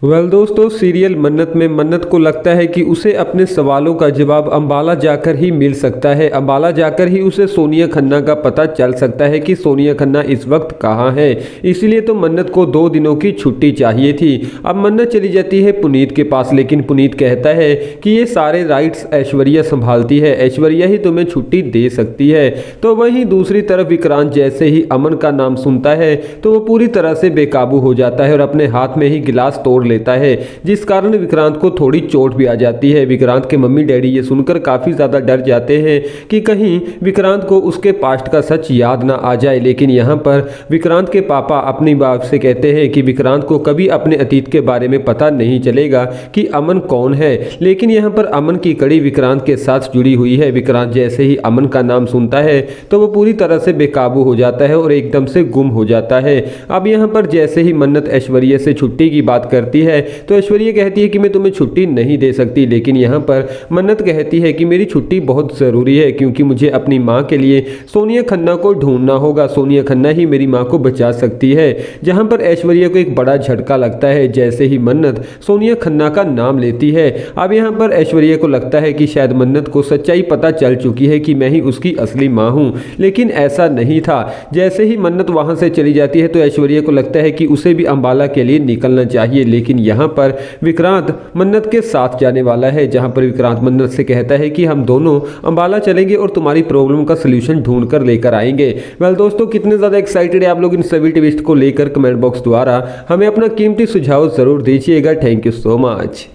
दोस्तों, सीरियल मन्नत में मन्नत को लगता है कि उसे अपने सवालों का जवाब अंबाला जाकर ही मिल सकता है। अंबाला जाकर ही उसे सोनिया खन्ना का पता चल सकता है कि सोनिया खन्ना इस वक्त कहाँ है। इसलिए तो मन्नत को 2 दिनों की छुट्टी चाहिए थी। अब मन्नत चली जाती है पुनीत के पास, लेकिन पुनीत कहता है कि ये सारे राइट्स ऐश्वर्या संभालती है, ऐश्वर्या ही तुम्हें छुट्टी दे सकती है। तो वहीं दूसरी तरफ विक्रांत जैसे ही अमन का नाम सुनता है तो वो पूरी तरह से बेकाबू हो जाता है और अपने हाथ में ही गिलास तोड़ लेता है, जिस कारण विक्रांत को थोड़ी चोट भी आ जाती है। विक्रांत के मम्मी डैडी ये सुनकर काफ़ी ज़्यादा डर जाते हैं कि कहीं विक्रांत को उसके पास्ट का सच याद ना आ जाए। लेकिन यहाँ पर विक्रांत के पापा अपनी बात से कहते हैं कि विक्रांत को कभी अपने अतीत के बारे में पता नहीं चलेगा कि अमन कौन है। लेकिन यहाँ पर अमन की कड़ी विक्रांत के साथ जुड़ी हुई है। विक्रांत जैसे ही अमन का नाम सुनता है तो वो पूरी तरह से बेकाबू हो जाता है और एकदम से गुम हो जाता है। अब यहाँ पर जैसे ही मन्नत ऐश्वर्या से छुट्टी की बात करती है तो ऐश्वर्या कहती है कि मैं तुम्हें छुट्टी नहीं दे सकती। लेकिन यहाँ पर मन्नत कहती है कि मेरी छुट्टी बहुत ज़रूरी है, क्योंकि मुझे अपनी माँ के लिए सोनिया खन्ना को ढूंढना होगा। सोनिया खन्ना ही मेरी माँ को बचा सकती है। जहाँ पर ऐश्वर्या को एक बड़ा झटका लगता है जैसे ही मन्नत सोनिया खन्ना का नाम लेती है। अब यहाँ पर ऐश्वर्या को लगता है कि शायद मन्नत को सच्चाई पता चल चुकी है कि मैं ही उसकी असली माँ हूँ, लेकिन ऐसा नहीं था। जैसे ही मन्नत वहाँ से चली जाती है तो ऐश्वर्या को लगता है कि उसे भी अंबाला के लिए निकलना चाहिए। लेकिन यहाँ पर विक्रांत मन्नत के साथ जाने वाला है, जहाँ पर विक्रांत मन्नत से कहता है कि हम दोनों अंबाला चलेंगे और तुम्हारी प्रॉब्लम का सलूशन ढूंढ कर लेकर आएंगे। दोस्तों, कितने ज़्यादा एक्साइटेड है आप लोग इन सभी ट्विस्ट को लेकर? कमेंट बॉक्स द्वारा हमें अपना कीमती सुझाव ज़रूर दीजिएगा। Thank you so much.